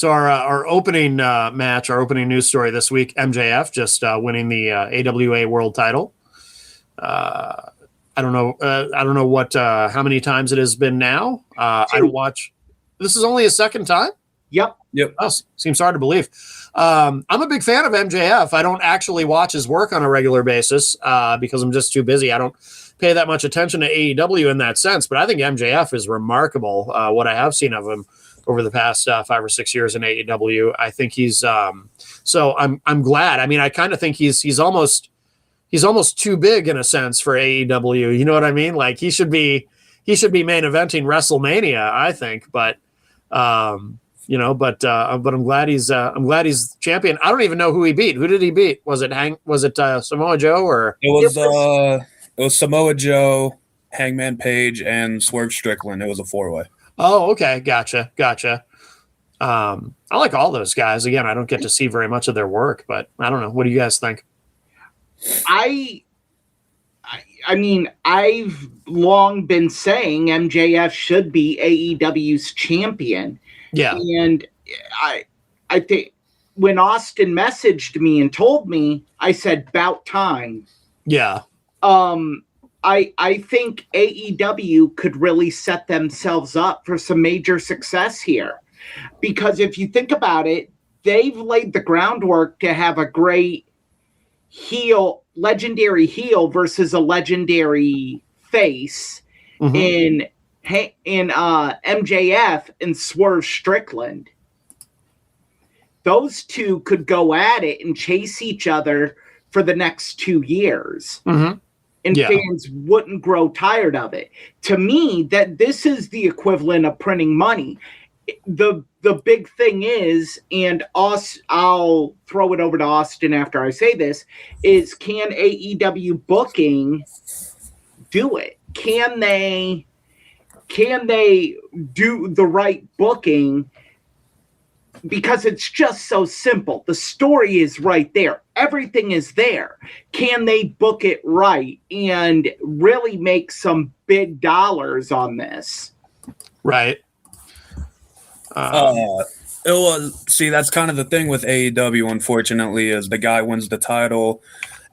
So our opening match, our opening news story this week, MJF just winning the AWA World Title. I don't know what how many times it has been now. I don't watch. This is only his second time. Yep. Oh, seems hard to believe. I'm a big fan of MJF. I don't actually watch his work on a regular basis because I'm just too busy. I don't pay that much attention to AEW in that sense. But I think MJF is remarkable. What I have seen of him over the past 5 or 6 years in AEW, I think he's. So I'm glad. I mean, I kind of think he's almost too big in a sense for AEW. You know what I mean? Like he should be main eventing WrestleMania, I think. But I'm glad he's champion. I don't even know who he beat. Who did he beat? Was it Samoa Joe or it was Samoa Joe, Hangman Page, and Swerve Strickland. It was a 4-way. Oh, okay, gotcha. I like all those guys. Again, I don't get to see very much of their work, but I don't know. What do you guys think? I mean, I've long been saying MJF should be AEW's champion. Yeah. And I think when Austin messaged me and told me, I said, "'Bout time." Yeah. I think AEW could really set themselves up for some major success here. Because if you think about it, they've laid the groundwork to have a great legendary heel versus a legendary face in MJF and Swerve Strickland. Those two could go at it and chase each other for the next 2 years. And fans wouldn't grow tired of it. To me, that this is the equivalent of printing money. The big thing is, and I'll throw it over to Austin after I say this, is can AEW booking do it? Can they do the right booking? Because it's just so simple. The story is right there. Everything is there. Can they book it right and really make some big dollars on this? Right. See, that's kind of the thing with AEW, unfortunately, is the guy wins the title,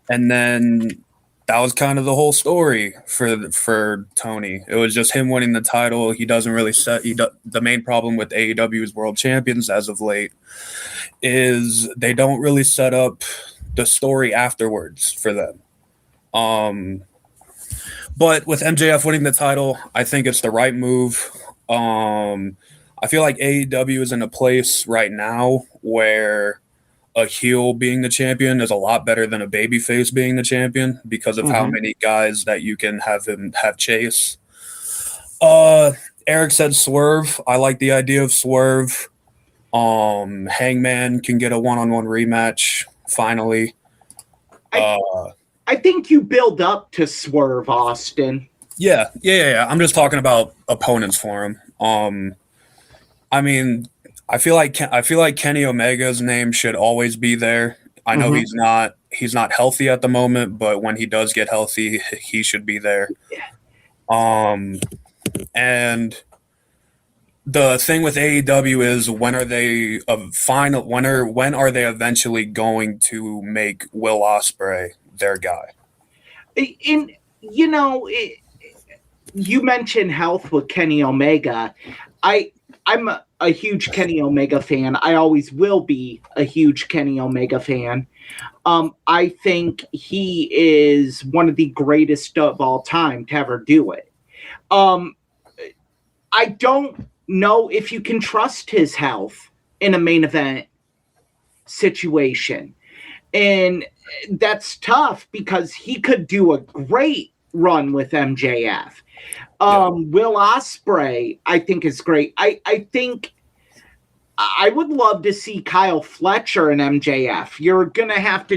and then that was kind of the whole story for Tony. It was just him winning the title. He doesn't really the main problem with AEW's world champions as of late is they don't really set up the story afterwards for them. But with MJF winning the title, I think it's the right move. I feel like AEW is in a place right now where a heel being the champion is a lot better than a babyface being the champion because of how many guys that you can have chase. Eric said Swerve. I like the idea of Swerve. Hangman can get a one-on-one rematch finally. I think you build up to Swerve, Austin. Yeah. I'm just talking about opponents for him. I mean, I feel like Kenny Omega's name should always be there. I know he's not healthy at the moment, but when he does get healthy, he should be there. And the thing with AEW is when are they eventually going to make Will Ospreay their guy? And you mentioned health with Kenny Omega. I'm a huge Kenny Omega fan. I always will be a huge Kenny Omega fan. I think he is one of the greatest of all time to ever do it. I don't know if you can trust his health in a main event situation. And that's tough because he could do a great run with MJF. Will Ospreay, I think, is great. I think I would love to see Kyle Fletcher and MJF. You're gonna have to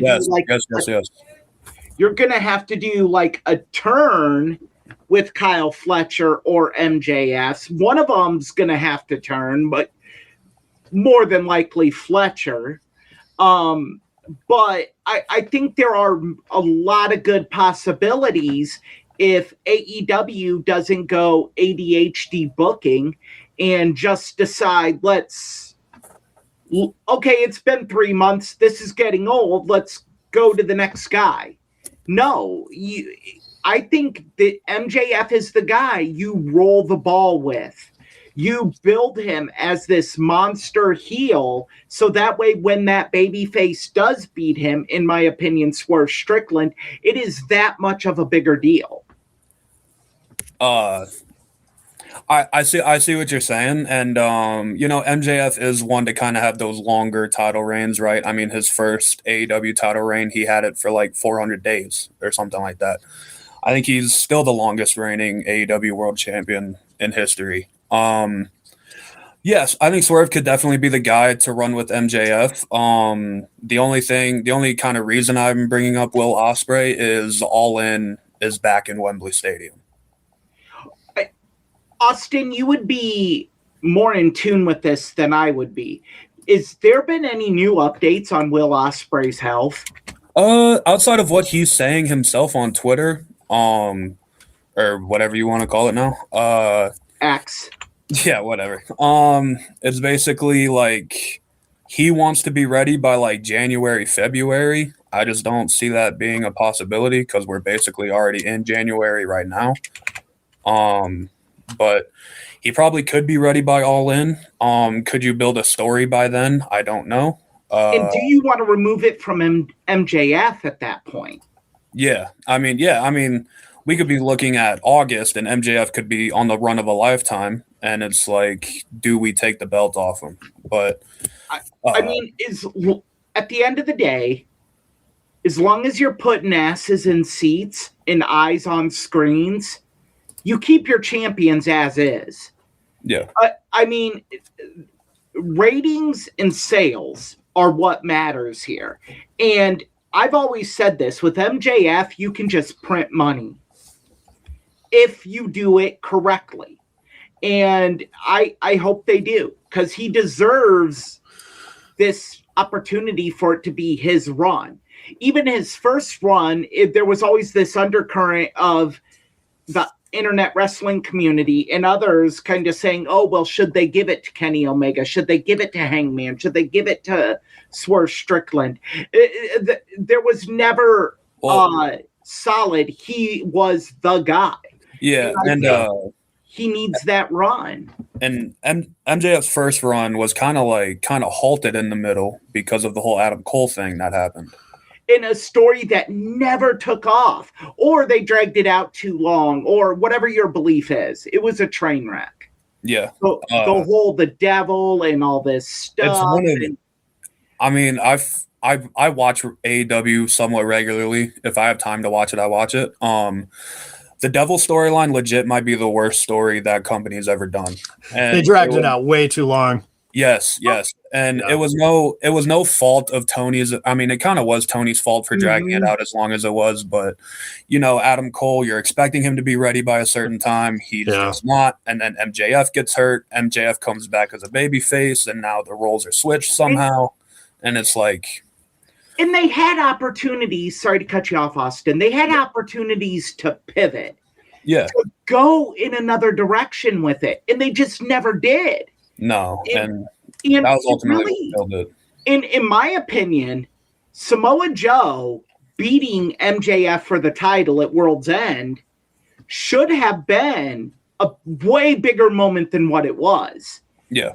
You're gonna have to do like a turn with Kyle Fletcher or MJF. One of them's gonna have to turn, but more than likely Fletcher. But I think there are a lot of good possibilities if AEW doesn't go ADHD booking and just decide let's okay, it's been 3 months. This is getting old. Let's go to the next guy. No, I think that MJF is the guy you roll the ball with. You build him as this monster heel, so that way when that babyface does beat him, in my opinion, Swerve Strickland, it is that much of a bigger deal. I see what you're saying, and MJF is one to kind of have those longer title reigns, right? I mean, his first AEW title reign, he had it for like 400 days or something like that. I think he's still the longest reigning AEW World Champion in history. Yes, I think Swerve could definitely be the guy to run with MJF. The only kind of reason I'm bringing up Will Ospreay is All In is back in Wembley Stadium. Austin, you would be more in tune with this than I would be. Is there been any new updates on Will Ospreay's health? Outside of what he's saying himself on Twitter, or whatever you want to call it now, X. Yeah, whatever. It's basically like he wants to be ready by like January, February. I just don't see that being a possibility because we're basically already in January right now. But he probably could be ready by All In. Could you build a story by then? I don't know. And do you want to remove it from MJF at that point? Yeah. I mean, we could be looking at August and MJF could be on the run of a lifetime. And it's like, do we take the belt off him? But I mean, at the end of the day, as long as you're putting asses in seats and eyes on screens, you keep your champions as is. Yeah. I mean, ratings and sales are what matters here. And I've always said this, with MJF, you can just print money if you do it correctly. And I hope they do, because he deserves this opportunity for it to be his run. Even his first run, there was always this undercurrent of the internet wrestling community and others kind of saying, oh, well, should they give it to Kenny Omega? Should they give it to Hangman? Should they give it to Swerve Strickland? There was never solid. He was the guy. Yeah, and he needs that run. And MJF's first run was kind of halted in the middle because of the whole Adam Cole thing that happened. In a story that never took off, or they dragged it out too long, or whatever your belief is. It was a train wreck. Yeah. So, the devil and all this stuff. I watch AEW somewhat regularly. If I have time to watch it, I watch it. The devil storyline legit might be the worst story that company has ever done. And they dragged it out way too long. Yes. And it was no fault of Tony's. I mean, it kind of was Tony's fault for dragging it out as long as it was. But, Adam Cole, you're expecting him to be ready by a certain time. He's just not. And then MJF gets hurt. MJF comes back as a babyface. And now the roles are switched somehow. And it's like. And they had opportunities. Sorry to cut you off, Austin. They had opportunities to pivot. Yeah. To go in another direction with it. And they just never did. No, and that was ultimately what killed it. In my opinion, Samoa Joe beating MJF for the title at World's End should have been a way bigger moment than what it was. Yeah.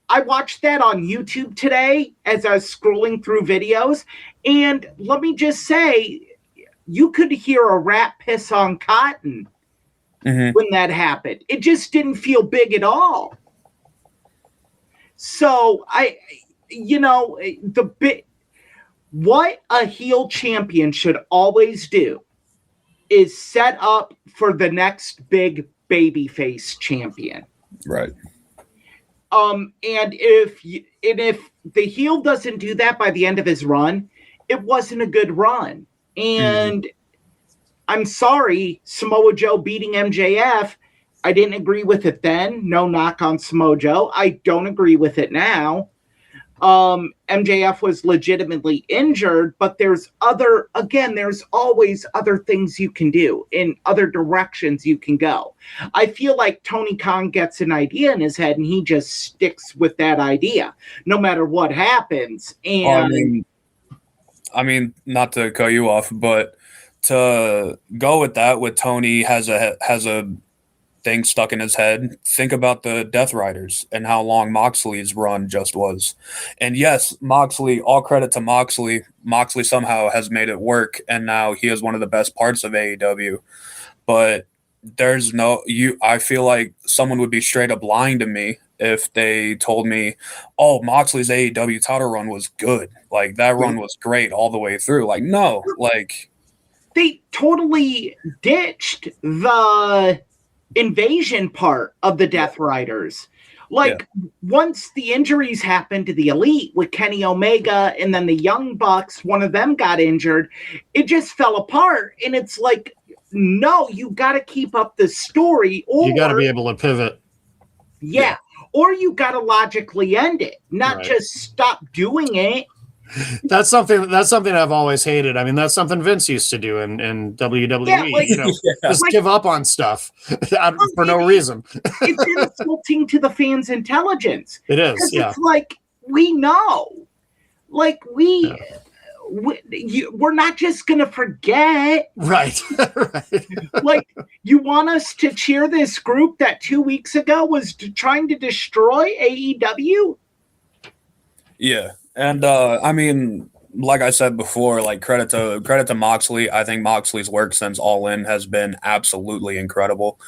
I watched that on YouTube today as I was scrolling through videos, and let me just say, you could hear a rat piss on cotton when that happened. It just didn't feel big at all. So what a heel champion should always do is set up for the next big babyface champion. Right. And if the heel doesn't do that by the end of his run, it wasn't a good run. And I'm sorry, Samoa Joe beating MJF. I didn't agree with it then. No knock on Samoa Joe. I don't agree with it now. MJF was legitimately injured, but there's always other things you can do in other directions you can go. I feel like Tony Khan gets an idea in his head and he just sticks with that idea no matter what happens. And I mean, not to cut you off, but to go with that, with Tony has a thing stuck in his head. Think about the Death Riders and how long Moxley's run just was. And yes, Moxley, all credit to Moxley. Moxley somehow has made it work, and now he is one of the best parts of AEW. But I feel like someone would be straight up lying to me if they told me, oh, Moxley's AEW title run was good. Like, that run was great all the way through. Like, no. Like, they totally ditched the invasion part of the Death Riders. Like, once the injuries happened to the Elite with Kenny Omega and then the Young Bucks, one of them got injured, it just fell apart. And it's like, no, you got to keep up the story. Or you got to be able to pivot. Yeah. Or you got to logically end it, not just stop doing it. That's something I've always hated. I mean, that's something Vince used to do in WWE. Just give up on stuff for no reason. It's insulting to the fans' intelligence. It is. It's like, we know, like we're not just gonna forget, right? Like, you want us to cheer this group that 2 weeks ago was trying to destroy AEW? Yeah. And I mean, like I said before, like credit to Moxley. I think Moxley's work since All In has been absolutely incredible,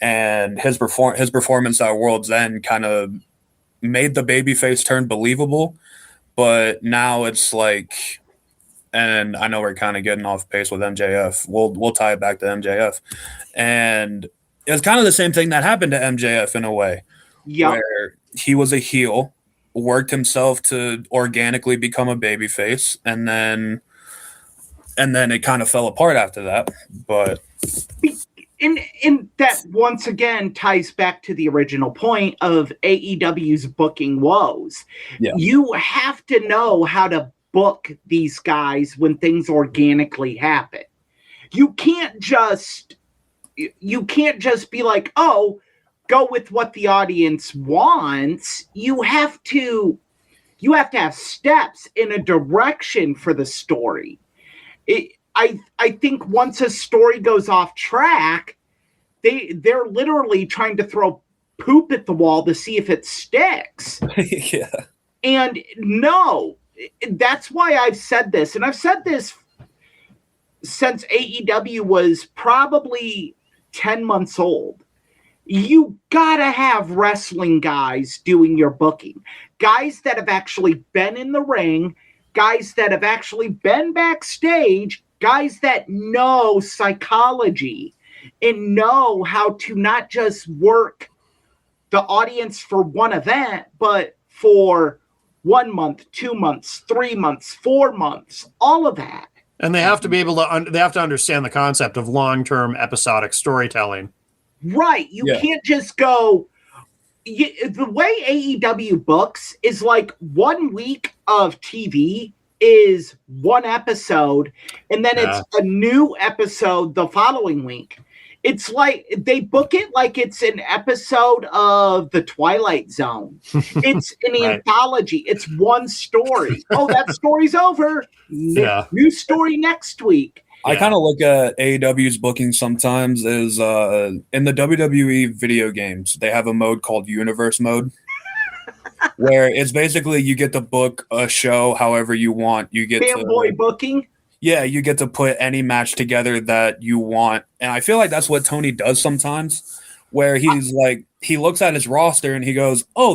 and his performance at World's End kind of made the babyface turn believable. But now it's like, and I know we're kind of getting off pace with MJF. We'll tie it back to MJF, and it's kind of the same thing that happened to MJF in a way, where he was a heel, worked himself to organically become a babyface, and then it kind of fell apart after that. But and that once again ties back to the original point of AEW's booking woes. You have to know how to book these guys when things organically happen. You can't just be like, oh, go with what the audience wants. You have to have steps in a direction for the story. I think once a story goes off track, they're literally trying to throw poop at the wall to see if it sticks. And no, that's why I've said this, and I've said this since AEW was probably 10 months old. You gotta have wrestling guys doing your booking. Guys that have actually been in the ring, guys that have actually been backstage, guys that know psychology and know how to not just work the audience for one event, but for 1 month, 2 months, 3 months, 4 months, all of that. And they have to be able to, they have to understand the concept of long-term episodic storytelling. Right. You can't just go. The way AEW books is like 1 week of TV is one episode, and then it's a new episode the following week. It's like they book it like it's an episode of The Twilight Zone. It's an anthology. It's one story. Oh, that story's over. New story next week. I kind of look at AEW's booking sometimes as in the WWE video games, they have a mode called Universe Mode, where it's basically you get to book a show however you want. You get fanboy booking. Yeah, you get to put any match together that you want. And I feel like that's what Tony does sometimes, where he's like, he looks at his roster and he goes, oh,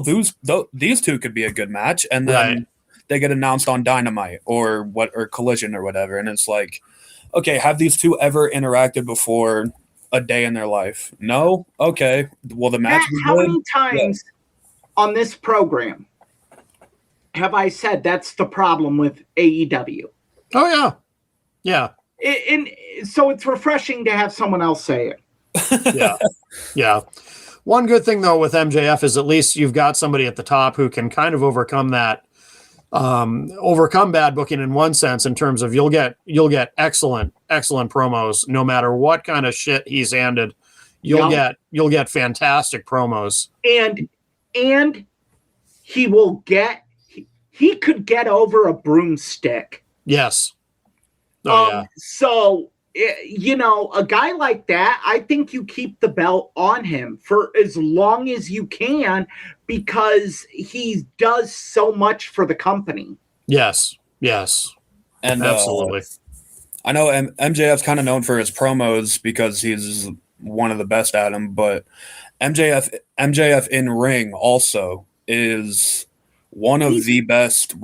these two could be a good match. And then they get announced on Dynamite or Collision or whatever. And it's like, okay, have these two ever interacted before a day in their life? No? Okay. Well, the match was how good. many times on this program have I said that's the problem with AEW? Oh, yeah. Yeah. And so it's refreshing to have someone else say it. Yeah. One good thing, though, with MJF is at least you've got somebody at the top who can kind of overcome that overcome bad booking in one sense, in terms of you'll get excellent promos no matter what kind of shit he's handed. You'll get fantastic promos, and he will get he could get over a broomstick. Yes. So a guy like that, I think you keep the belt on him for as long as you can, because he does so much for the company. Yes. And absolutely. I know MJF's kind of known for his promos because he's one of the best at them, but MJF in ring also is one of the best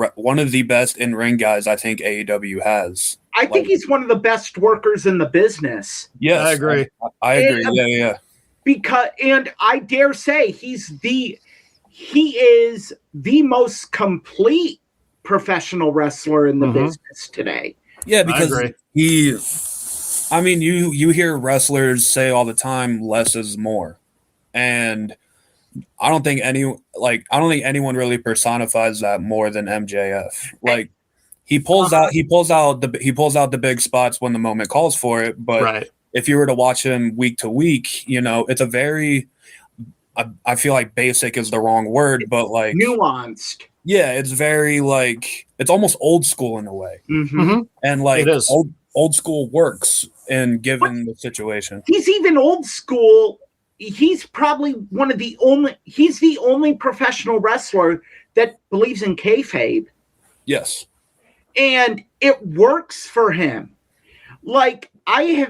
in ring guys I think AEW has. I think he's one of the best workers in the business. Yes, I agree. I agree. Yeah. Because, and I dare say he is the most complete professional wrestler in the business today. Yeah, because you hear wrestlers say all the time, less is more. And I don't think anyone really personifies that more than MJF. Like, he pulls out the big spots when the moment calls for it, but if you were to watch him week to week, it's a very, I feel like basic is the wrong word, but like nuanced. Yeah, it's very like, it's almost old school in a way. And like old school works in given the situation. He's even old school. He's probably he's the only professional wrestler that believes in kayfabe. Yes. And it works for him. Like, I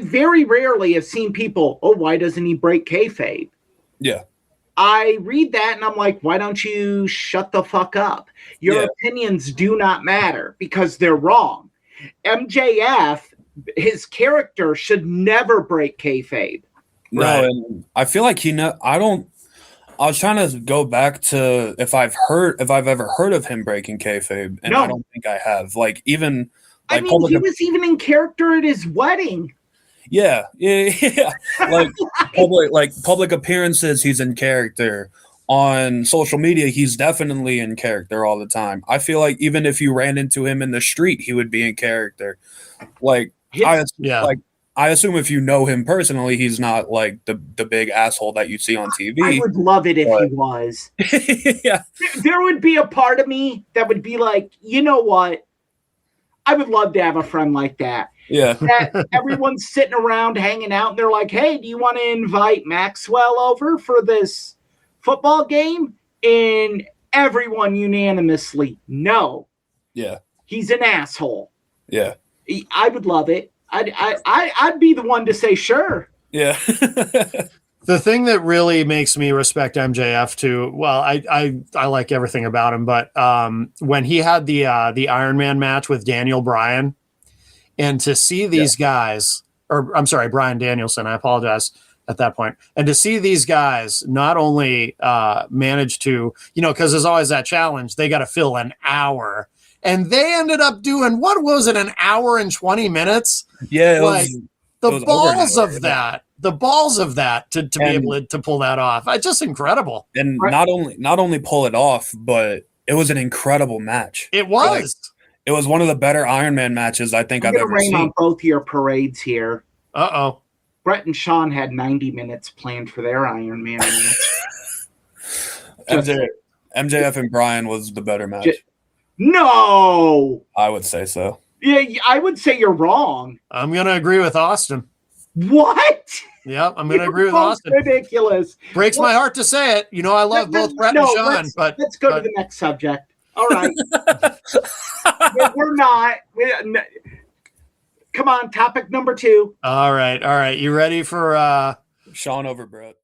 very rarely have seen people, why doesn't he break kayfabe? Yeah. I read that and I'm like, why don't you shut the fuck up? Your opinions do not matter because they're wrong. MJF, his character should never break kayfabe. No, and I feel like I was trying to go back to if I've ever heard of him breaking kayfabe, and I don't think I have. Like, even like, he was even in character at his wedding. Yeah. Like public appearances, he's in character. On social media, he's definitely in character all the time. I feel like even if you ran into him in the street, he would be in character. Like, I assume if you know him personally, he's not like the big asshole that you see on TV. I would love it if he was. Yeah. There would be a part of me that would be like, you know what? I would love to have a friend like that. Yeah. That everyone's sitting around hanging out and they're like, hey, do you want to invite Maxwell over for this football game? And everyone unanimously, no. Yeah. He's an asshole. Yeah. I would love it. I'd be the one to say sure. Yeah. The thing that really makes me respect MJF too, well, I like everything about him, but when he had the Iron Man match with Daniel Bryan, and to see these guys, or I'm sorry, Bryan Danielson, I apologize at that point, and to see these guys not only manage to, because there's always that challenge, they got to fill an hour. And they ended up doing, what was it, an hour and 20 minutes? Yeah, the balls of that to be able to pull that off. It's just incredible. And not only pull it off, but it was an incredible match. It was. It was one of the better Iron Man matches I think I've ever seen. On both your parades here. Uh-oh. Brett and Sean had 90 minutes planned for their Iron Man match. MJF and Bryan was the better match. No! I would say so. Yeah, I would say you're wrong. I'm going to agree with Austin. What? Yeah, I'm going to agree with Austin. Ridiculous. Breaks my heart to say it. I love both Brett and Sean. Let's go to the next subject. All right. We're not. Come on, topic number 2. All right. You ready for Sean over Brett?